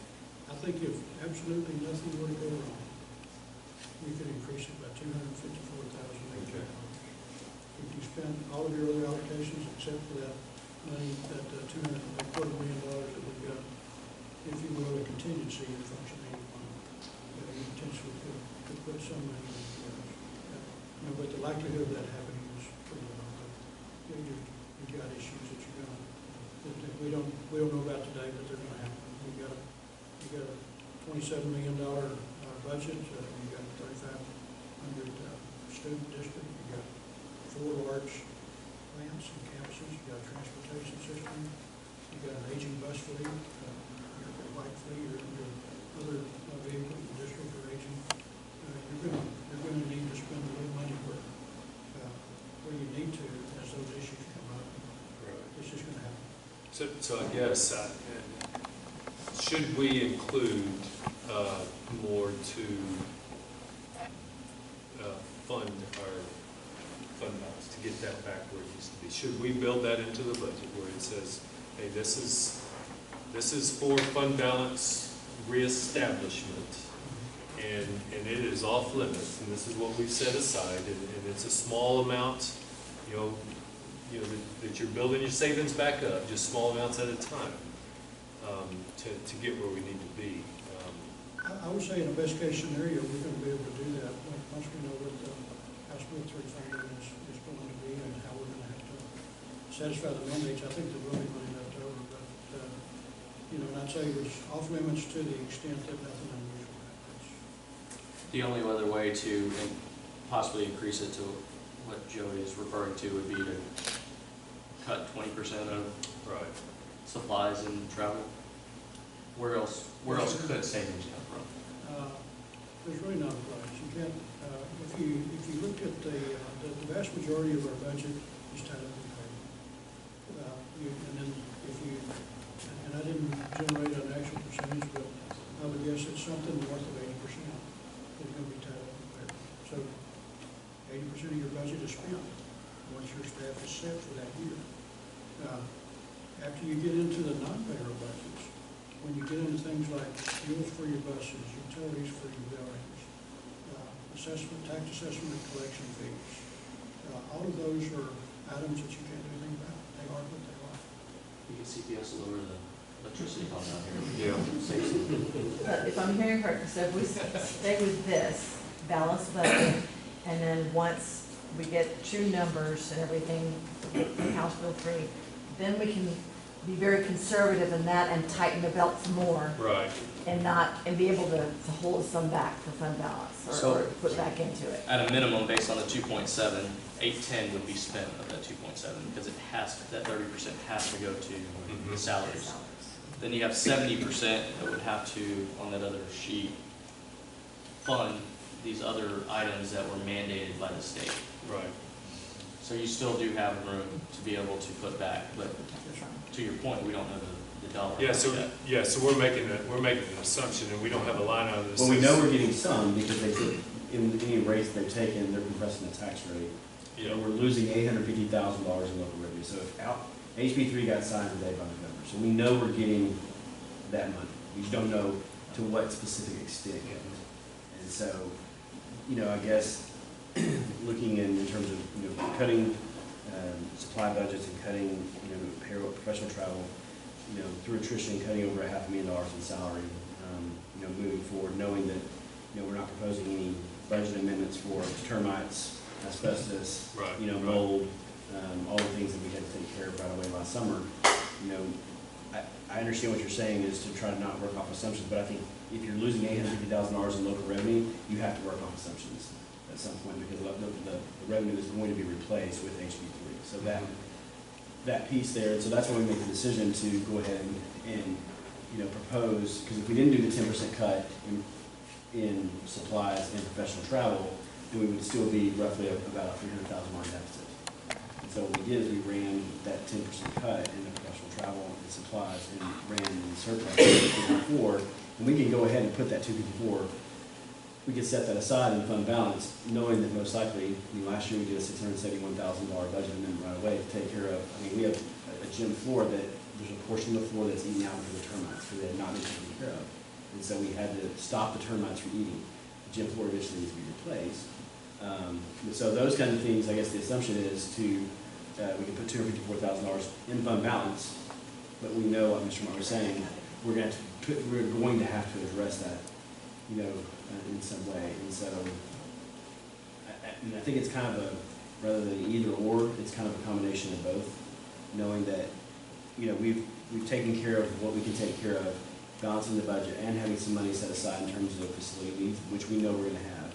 I think if absolutely nothing were to go wrong, we could increase it by $254,800. Okay. If you spend all of your other allocations except for that money, that $2.25 million that we've got, if you will, a contingency in functioning fund, you potentially could put some money in the but the likelihood of that happening is pretty low. But you've got issues that you're gonna, that we don't know about today, but they're gonna happen. You got a $27 million budget. You got a 3,500 student district. You got 4 large plants and campuses. You got a transportation system. You got an aging bus fleet. Your bike fleet, your other vehicles in the district are aging. You're going to need to spend a little money where you need to as those issues come up. Right. It's just going to happen. So I guess, should we include more to fund our fund balance, to get that back where it used to be? Should we build that into the budget where it says, hey, this is for fund balance reestablishment, and it is off limits, and this is what we've set aside, and it's a small amount, that you're building your savings back up, just small amounts at a time, to get where we need to be. I would say in a best case scenario, we're going to be able to do that once we know what the House Bill 3 funding is going to be and how we're going to have to satisfy the mandates. I think there will be money left over, but I'd say it was off limits to the extent that nothing unusual happens. The only other way to possibly increase it to what Joey is referring to would be to cut 20% of supplies and travel. Where else could savings come from? There's really not a place. You can't. If you look at the vast majority of our budget is tied up in payroll. And I didn't generate an actual percentage, but I would guess it's something north of 80% is going to be tied up in payroll. So 80% of your budget is spent once your staff is set for that year. After you get into the non-payroll budgets, when you get into things like fuels for your buses, utilities for your buildings, tax assessment and collection fees, all of those are items that you can't do anything about. They are what they are. You can CPS lower the electricity cost out here. But if I'm hearing correctly, so if we stay with this balanced budget, and then once we get true numbers and everything, House Bill 3, then we can be very conservative in that and tighten the belts more. Right. And be able to hold some back for fund balance or put back into it. At a minimum, based on the 2.7, 810 would be spent of that 2.7 because that 30% has to go to the salaries. Then you have 70% that would have to, on that other sheet, fund these other items that were mandated by the state. Right. So you still do have room to be able to put back, but to your point, we don't know the dollar. So we're making an assumption, and we don't have a line out of this. Well, we know we're getting some because in any rates they've taken, they're compressing the tax rate. Yeah. And we're losing $850,000 in local revenue. So if HB 3 got signed today by November, so we know we're getting that money. We just don't know to what specific extent. And so, I guess looking in terms of cutting supply budgets and cutting payroll, professional travel, through attrition, cutting over $500,000 in salary, moving forward, knowing that we're not proposing any budget amendments for termites, asbestos, mold, all the things that we had to take care of right away last summer. I understand what you're saying is to try to not work off assumptions, but I think if you're losing $850,000 in local revenue, you have to work off assumptions at some point because the revenue is going to be replaced with HB 3. So that piece there, and so that's why we make the decision to go ahead and propose, because if we didn't do the 10% cut in supplies and professional travel, then we would still be roughly about a $300,000 deficit. And so what we did is we ran that 10% cut in the professional travel and supplies and ran the surplus to 254, and we can go ahead and put that 254, we could set that aside in fund balance, knowing that most likely, last year we did a $671,000 budget amendment right away to take care of, we have a gym floor that, there's a portion of the floor that's eaten out for the termites, because they had not been taken care of. And so we had to stop the termites from eating. The gym floor eventually needs to be replaced. So those kinds of things, I guess the assumption is to, we can put $254,000 in fund balance, but we know, like Mr. Martin was saying, we're going to have to address that, in some way. And so, I think it's kind of rather than either or, it's kind of a combination of both, knowing that, we've taken care of what we can take care of, balancing the budget and having some money set aside in terms of facility needs, which we know we're going to have.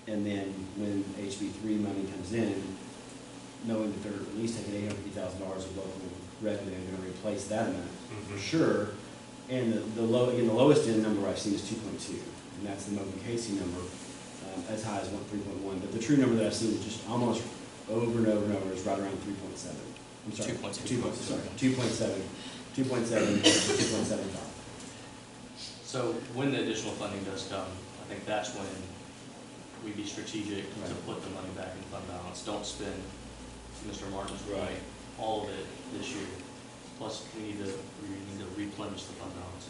And then when HB3 money comes in, knowing that they're at least taking $850,000 of local revenue, they're going to replace that amount for sure. And the lowest end number I've seen is 2.2, and that's the Mogan Casey number, as high as 3.1. But the true number that I've seen is just almost over and over and over is right around 3.7. I'm sorry, 2.7, 2.75. So when the additional funding does come, I think that's when we be strategic to put the money back in fund balance. Don't spend, Mr. Martin's right, all of it this year. Plus, we need to replenish the fund balance.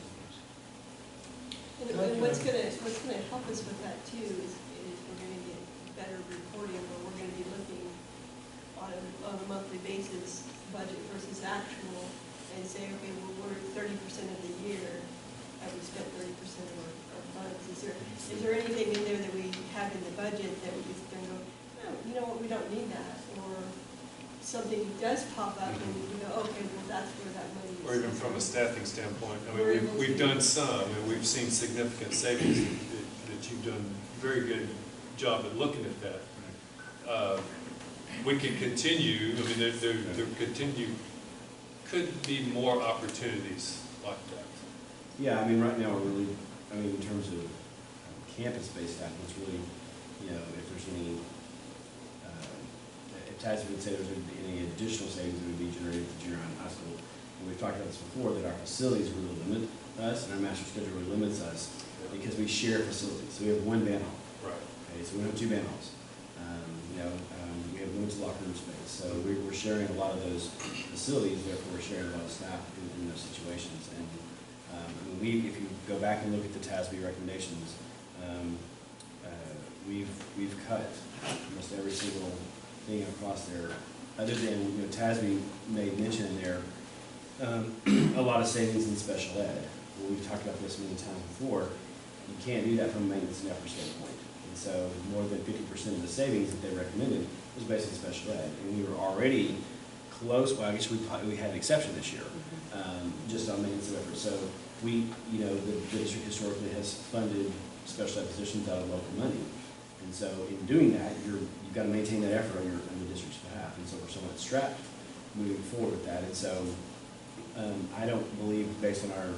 And what's gonna help us with that too is we're gonna get better reporting, where we're gonna be looking on a monthly basis, budget versus actual, and say, okay, well, we're 30% of the year, have we spent 30% of our funds? Is there anything in there that we have in the budget that we just don't go, no, you know what, we don't need that, or something does pop up and we go, okay, well, that's where that money is. Or even from a staffing standpoint, we've done some, and we've seen significant savings that you've done a very good job at looking at that. We can continue, there could be more opportunities like that. Yeah, right now we're really, in terms of campus-based staff, it's really, if there's any, if Tyson would say there's any additional savings that would be generated at the junior high school. And we've talked about this before, that our facilities really limit us, and our master schedule really limits us, because we share facilities. So we have one band hall. Right. Okay, so we don't have two band halls. We have limited locker room space. So we're sharing a lot of those facilities, therefore we're sharing a lot of staff in those situations. And if you go back and look at the TASB recommendations, we've cut almost every single thing across there, other than, TASB made mention in there, a lot of savings in special ed. Well, we've talked about this many times before. You can't do that from a maintenance and effort standpoint. And so more than 50% of the savings that they recommended was based on special ed. And we were already close, well, I guess we had an exception this year, just on maintenance and effort. So the district historically has funded special ed positions out of local money. And so in doing that, you've got to maintain that effort on the district's behalf. And so we're somewhat strapped moving forward with that. And so I don't believe, based on our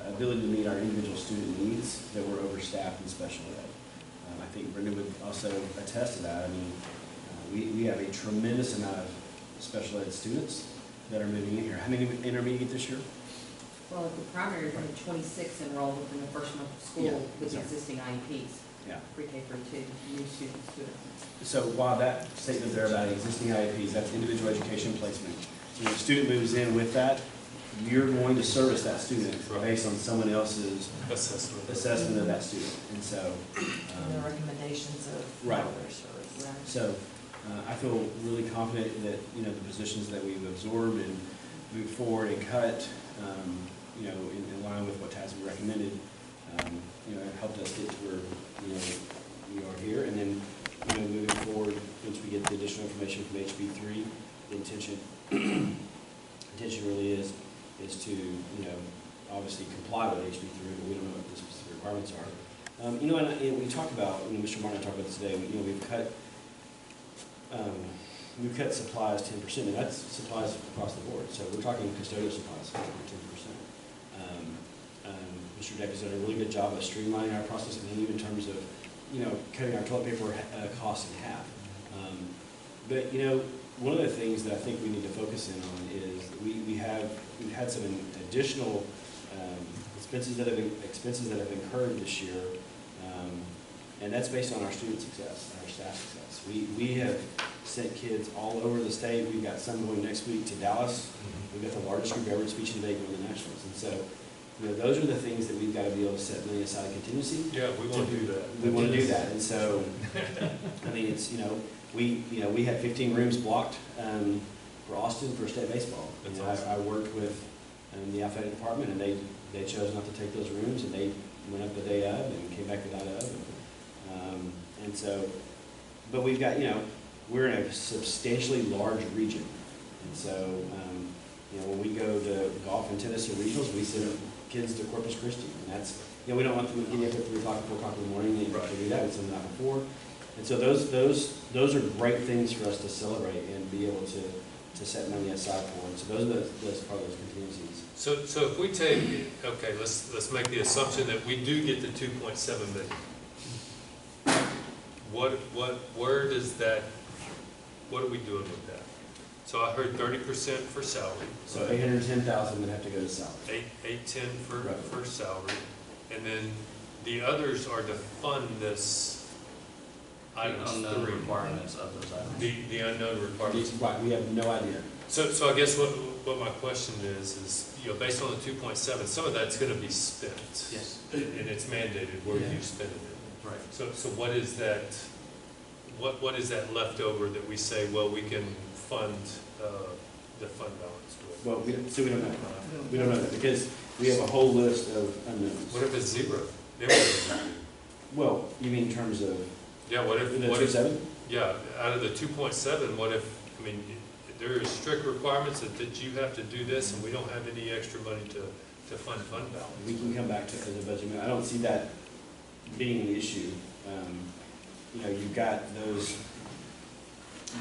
ability to meet our individual student needs, that we're overstaffed in special ed. I think Brenda would also attest to that. We have a tremendous amount of special ed students that are moving in here. How many intermediate this year? Well, at the primary, there are 26 enrolled within the first month of school with existing IEPs. Yeah. Pre-K through 2, new students to it. So while that statement there about existing IEPs, that's individual education placement. So when a student moves in with that, you're going to service that student based on someone else's assessment of that student. And so the recommendations of right. their service. Right. So I feel really confident that the positions that we've absorbed and moved forward and cut, in line with what TASB recommended, have helped us get to where we are here. And then moving forward, once we get the additional information from HB3, the intention really is to obviously comply with HB3, but we don't know what the specific requirements are. And we talked about, Mr. Martin talked about this today. We've cut supplies 10%, and that's supplies across the board. So we're talking custodial supplies 10%. Mr. Deck has done a really good job of streamlining our process, and even in terms of, cutting our toilet paper costs in half. But, one of the things that I think we need to focus in on is we've had some additional expenses that have incurred this year, and that's based on our student success, our staff success. We have sent kids all over the state. We've got some going next week to Dallas. We've got the largest group ever speech and debate going to the Nationals, and so those are the things that we've got to be able to set money aside in contingency. Yeah, we want to do that. We want to do that, and so I mean, it's we had 15 rooms blocked for Austin for state baseball. That's awesome. I worked with the athletic department, and they chose not to take those rooms, and they went up the day of and came back the night of. And so, but we've got, we're in a substantially large region. And so, when we go to golf and tennis or regionals, we send kids to Corpus Christi. And that's, we don't want them getting up at 3 o'clock, 4 o'clock in the morning, and to do that, we send them out before. And so those are great things for us to celebrate and be able to set money aside for. And so those part of those contingencies. So if we take, okay, let's make the assumption that we do get the 2.7 million. Where does that, what are we doing with that? So I heard 30% for salary. So 810,000 would have to go to salary. 810 for salary, and then the others are to fund this. The unknown requirements of those items. The unknown requirements. Right, we have no idea. So I guess what my question is based on the 2.7, some of that's going to be spent. Yes. And it's mandated where you spend it. Right. So what is that? What is that left over that we say, well, we can fund the fund balance with? Well, we don't know. We don't know that because we have a whole list of unknowns. What if it's zero? Well, you mean in terms of What if the 2.7? Yeah, out of the 2.7, what if, there are strict requirements that you have to do this and we don't have any extra money to fund balance? We can come back to it as a budget. I don't see that being an issue. You've got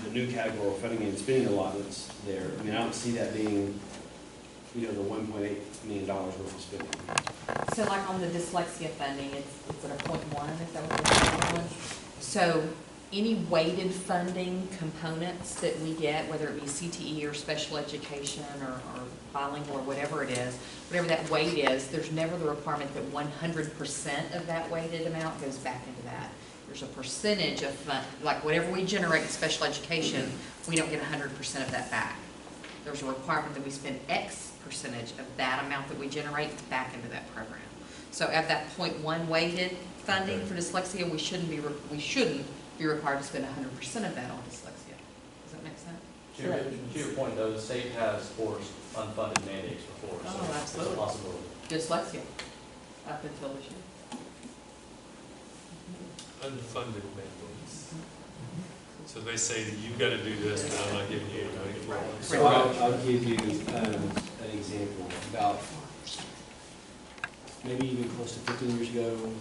the new category of funding and spending allotments there. I don't see that being, the $1.8 million worth of spending. So like on the dyslexia funding, it's at a 0.1, is that what we're doing? So any weighted funding components that we get, whether it be CTE or special education or bilingual or whatever it is, whatever that weight is, there's never the requirement that 100% of that weighted amount goes back into that. There's a percentage of fund, like whatever we generate in special education, we don't get 100% of that back. There's a requirement that we spend X percentage of that amount that we generate back into that program. So at that 0.1 weighted funding for dyslexia, we shouldn't be required to spend 100% of that on dyslexia. Does that make sense? To your point, though, the state has forced unfunded mandates before, so Oh, absolutely. it's a possibility. Dyslexia, up until this year. Unfunded mandates. So they say that you've got to do this, but I'm not giving you any money for it. So I'll give you an example. About maybe even close to 15 years ago,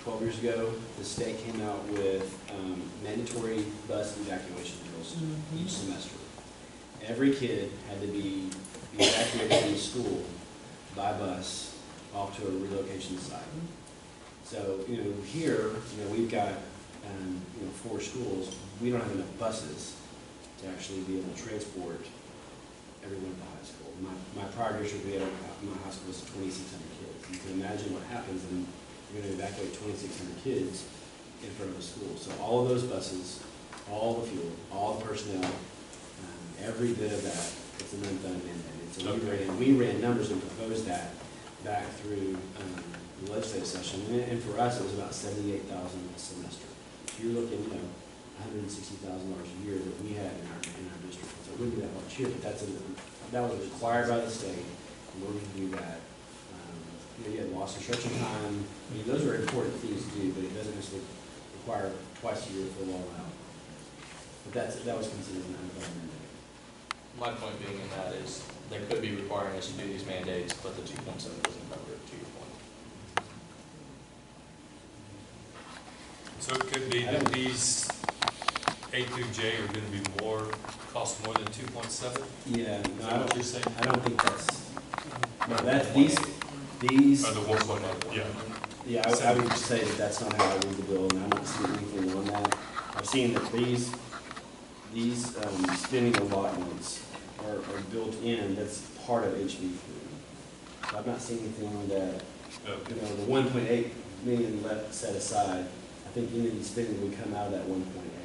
12 years ago, the state came out with mandatory bus evacuation drills each semester. Every kid had to be evacuated from school by bus off to a relocation site. So, here, we've got, 4 schools. We don't have enough buses to actually be able to transport everyone to the high school. My prior district, my high school was 2,600 kids. You can imagine what happens when you're going to evacuate 2,600 kids in front of a school. So all of those buses, all the fuel, all the personnel, every bit of that, it's an unfunded mandate. So we ran numbers and proposed that back through the legislative session. And for us, it was about $78,000 a semester. So you're looking, $160,000 a year that we had in our district. So it wouldn't be that much here, but that was required by the state in order to do that. You had lost instruction time. Those are important things to do, but it doesn't necessarily require twice a year for a long while. But that was considered an unfunded mandate. My point being in that is they could be requiring us to do these mandates, but the 2.7 doesn't cover it, to your point. So it could be that these A through J are going to be cost more than 2.7? Yeah, Is that what you're saying? I don't think that's. No, These, Or the 1.8, yeah. yeah, I would say that that's not how I read the bill, and I'm not seeing anything on that. I've seen that these spending allotments are built in, that's part of HB3. So I've not seen anything that, Okay. you know, the 1.8 million left set aside, I think any of the spending would come out of that 1.8.